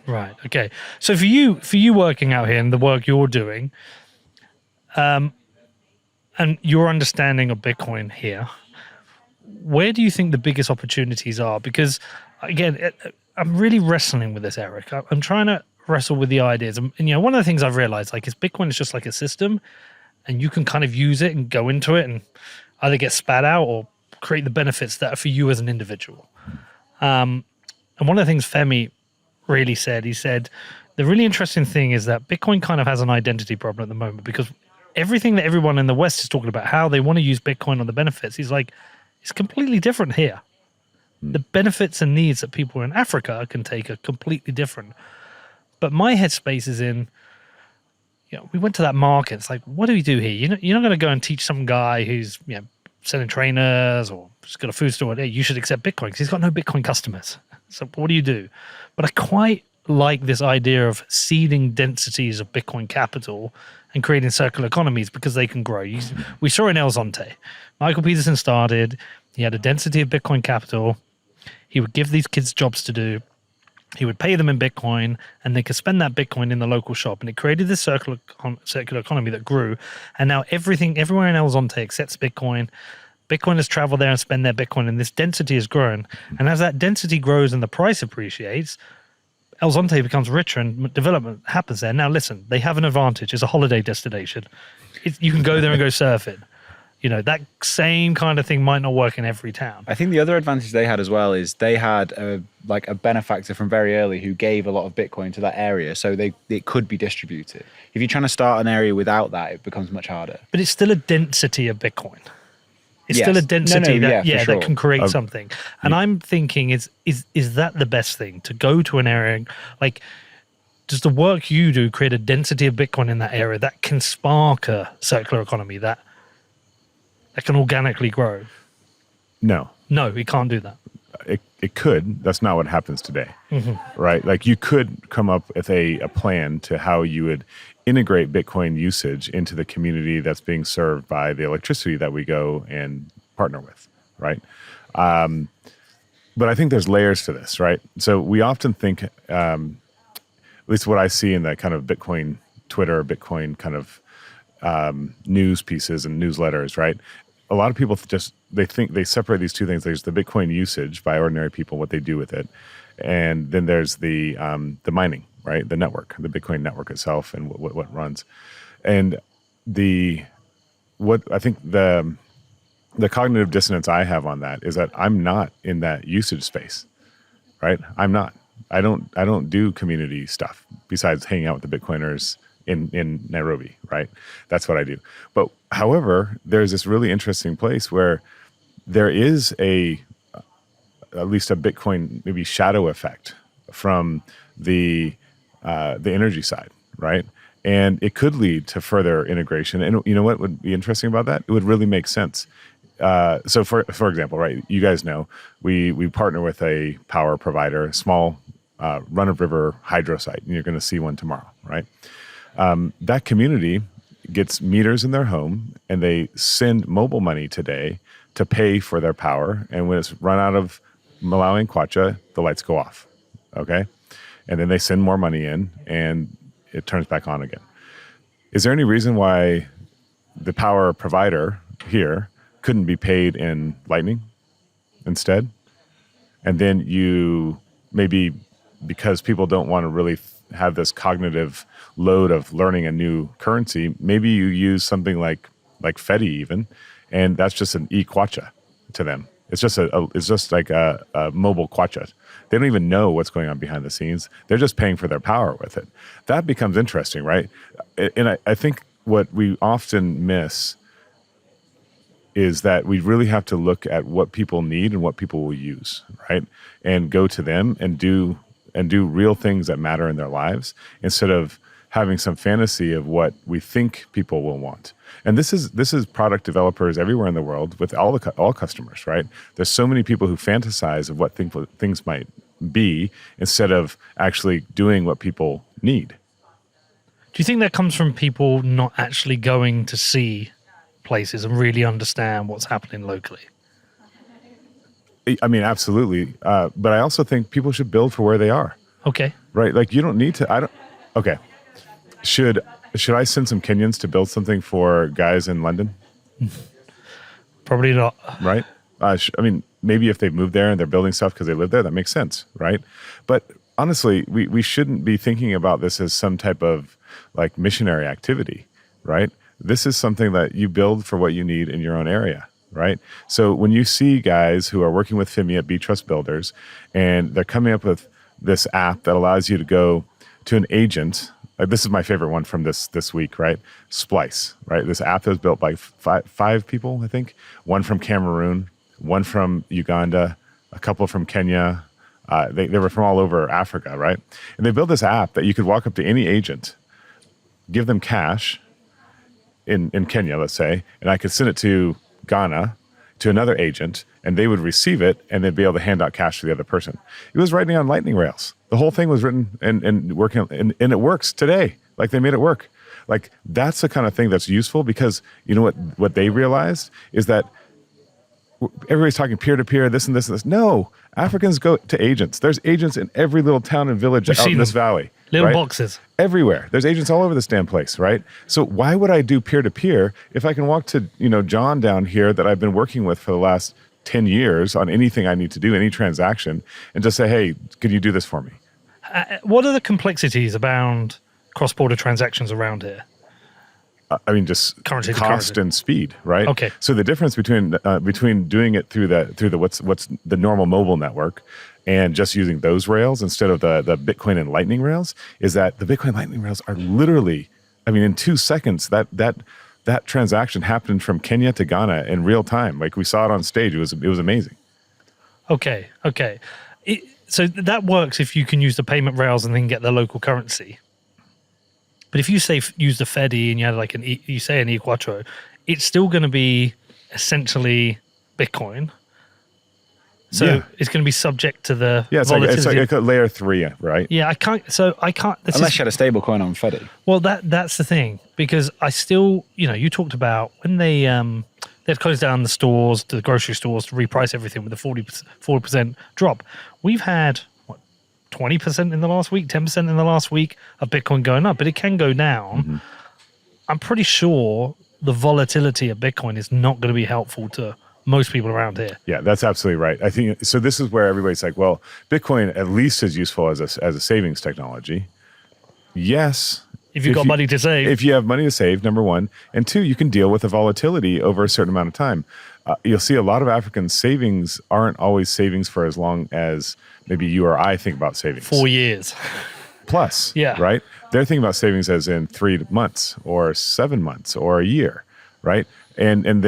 Right. Okay. So for you working out here and the work you're doing, and your understanding of Bitcoin here, where do you think the biggest opportunities are? Because again, I'm really wrestling with this, Eric. I'm trying to wrestle with the ideas. And one of the things I've realized, like, is Bitcoin is just like a system, and you can kind of use it and go into it and either get spat out or create the benefits that are for you as an individual. And one of the things Femi really said, he said, the really interesting thing is that Bitcoin kind of has an identity problem at the moment, because everything that everyone in the West is talking about, how they want to use Bitcoin on the benefits, he's like, it's completely different here. The benefits and needs that people in Africa can take are completely different. But my headspace is in, we went to that market. It's like, what do we do here? You're not going to go and teach some guy who's selling trainers or just got a food store. Hey, you should accept Bitcoin, because he's got no Bitcoin customers. So what do? But I quite like this idea of seeding densities of Bitcoin capital and creating circular economies, because they can grow. We saw in El Zonte, Michael Peterson started, he had a density of Bitcoin capital. He would give these kids jobs to do. He would pay them in Bitcoin, and they could spend that Bitcoin in the local shop. And it created this circular economy that grew. And now everywhere in El Zonte accepts Bitcoin. Bitcoiners travel there and spend their Bitcoin, and this density has grown. And as that density grows and the price appreciates, El Zonte becomes richer and development happens there. Now, listen, they have an advantage. It's a holiday destination. You can go there and go surf it. That same kind of thing might not work in every town. I think the other advantage they had as well is they had a benefactor from very early who gave a lot of Bitcoin to that area, so it could be distributed. If you're trying to start an area without that, it becomes much harder. But it's still a density of Bitcoin. It's still a density that can create something. And I'm thinking, is that the best thing? To go to an area, like, does the work you do create a density of Bitcoin in that area that can spark a circular economy that can organically grow? No, it can't do that. It could. That's not what happens today, right? Like, you could come up with a plan to how you would integrate Bitcoin usage into the community that's being served by the electricity that we go and partner with, right? But I think there's layers to this, right? So we often think, at least what I see in that kind of Bitcoin Twitter, Bitcoin kind of news pieces and newsletters, right? A lot of people they separate these two things. There's the Bitcoin usage by ordinary people, what they do with it, and then there's the mining, right? The network, the Bitcoin network itself, and what runs. And what I think the cognitive dissonance I have on that is that I'm not in that usage space, right? I'm not. I don't do community stuff besides hanging out with the Bitcoiners in Nairobi, right? That's what I do. But however, there's this really interesting place where there is at least a Bitcoin maybe shadow effect from the energy side, right? And it could lead to further integration. And you know what would be interesting about that? It would really make sense. So for example, right, you guys know we partner with a power provider, a small run-of-river hydro site, and you're going to see one tomorrow, right? That community gets meters in their home, and they send mobile money today to pay for their power. And when it's run out of Malawi and Kwacha, the lights go off, okay? And then they send more money in, and it turns back on again. Is there any reason why the power provider here couldn't be paid in Lightning instead? And then you maybe, because people don't want to really have this cognitive load of learning a new currency, maybe you use something like Fedi even, and that's just an e-kwacha to them. It's just like a mobile kwacha. They don't even know what's going on behind the scenes. They're just paying for their power with it. That becomes interesting, right? And I think what we often miss is that we really have to look at what people need and what people will use, right? And go to them and do real things that matter in their lives, instead of having some fantasy of what we think people will want. And this is product developers everywhere in the world with all customers, right? There's so many people who fantasize of what things might be, instead of actually doing what people need. Do you think that comes from people not actually going to see places and really understand what's happening locally? I mean, absolutely. But I also think people should build for where they are. Okay. right? Like you don't need to. I don't. Okay, should I send some Kenyans to build something for guys in London? Probably not. Right? I mean, maybe if they've moved there and they're building stuff because they live there, that makes sense, right? But honestly, we shouldn't be thinking about this as some type of like missionary activity, right? This is something that you build for what you need in your own area, right? So when you see guys who are working with Fimi at B-Trust Builders and they're coming up with this app that allows you to go to an agent, like this is my favorite one from this week, right? Splice, right? This app that was built by five people, I think. One from Cameroon, one from Uganda, a couple from Kenya. They were from all over Africa, right? And they built this app that you could walk up to any agent, give them cash in Kenya, let's say, and I could send it to Ghana to another agent, and they would receive it and they'd be able to hand out cash to the other person. It was writing on Lightning rails. The whole thing was written and working, and it works today. Like they made it work. Like that's the kind of thing that's useful because you know what they realized is that everybody's talking peer-to-peer, this and this and this. No, Africans go to agents. There's agents in every little town and village out in this valley. Little right? boxes. Everywhere. There's agents all over this damn place, right? So why would I do peer-to-peer if I can walk to, John down here that I've been working with for the last 10 years on anything I need to do, any transaction, and just say, hey, could you do this for me? What are the complexities around cross-border transactions around here? I mean, just Currency to cost currency. and speed, right? Okay. So the difference between doing it through the what's the normal mobile network and just using those rails instead of the Bitcoin and Lightning rails is that the Bitcoin Lightning rails are literally, I mean, in 2 seconds that transaction happened from Kenya to Ghana in real time. Like we saw it on stage. It was amazing. Okay. So that works if you can use the payment rails and then get the local currency. But if you say use the Fedi and you had like an E4, it's still going to be essentially Bitcoin. So it's going to be subject to the volatility. It's like a layer 3, right? Yeah, I can't. Unless you had a stable coin on Fedi. Well, that's the thing because I still, you talked about when they've closed down the stores, the grocery stores to reprice everything with a 40% drop. We've had 20% in the last week, 10% in the last week of Bitcoin going up, but it can go down. Mm-hmm. I'm pretty sure the volatility of Bitcoin is not going to be helpful to most people around here. Yeah, that's absolutely right. I think so. This is where everybody's like, well, Bitcoin at least is useful as a savings technology. Yes. If you've got money to save. If you have money to save, number one. And two, you can deal with the volatility over a certain amount of time. You'll see a lot of African savings aren't always savings for as long as maybe you or I think about savings. 4 years. Plus, yeah. Right? They're thinking about savings as in 3 months or 7 months or a year, right? And then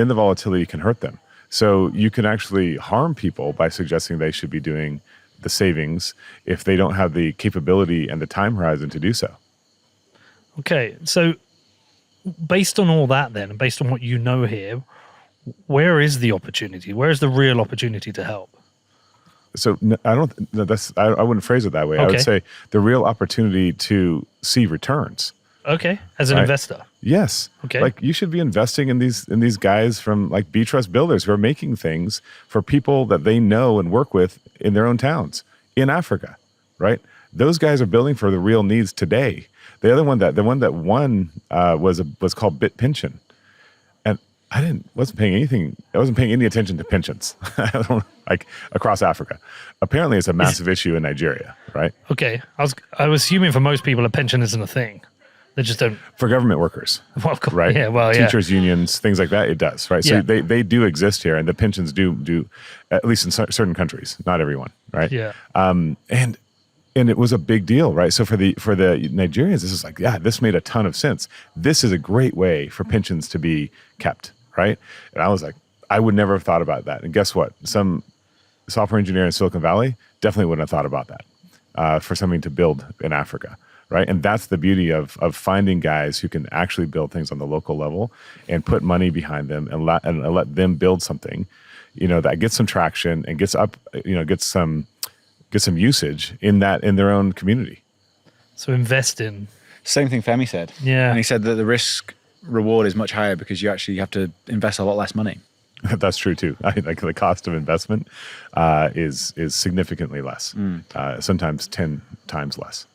the volatility can hurt them. So you can actually harm people by suggesting they should be doing the savings if they don't have the capability and the time horizon to do so. Okay, so based on all that then, and based on what you know here, where is the opportunity? Where is the real opportunity to help? So I wouldn't phrase it that way. Okay. I would say the real opportunity to see returns. Okay, as an investor. Yes. Okay. Like you should be investing in these guys from like B-Trust Builders who are making things for people that they know and work with in their own towns in Africa, right? Those guys are building for the real needs today. The one that won was called Bit Pension. And I wasn't paying any attention to pensions like across Africa. Apparently it's a massive issue in Nigeria, right? Okay. I was assuming for most people a pension isn't a thing. They just don't. For government workers, well, right? Yeah, well, teachers unions, things like that. It does, right? So they do exist here, and the pensions do at least in certain countries, not everyone, right? Yeah. And it was a big deal, right? So for the Nigerians, this is like, yeah, this made a ton of sense. This is a great way for pensions to be kept, right? And I was like, I would never have thought about that. And guess what? Some software engineer in Silicon Valley definitely wouldn't have thought about that for something to build in Africa. Right. And that's the beauty of finding guys who can actually build things on the local level and put money behind them and let them build something, that gets some traction and gets up, gets some usage in their own community. So invest in. Same thing Femi said. Yeah. And he said that the risk reward is much higher because you actually have to invest a lot less money. That's true too. Like the cost of investment is significantly less, sometimes 10 times less.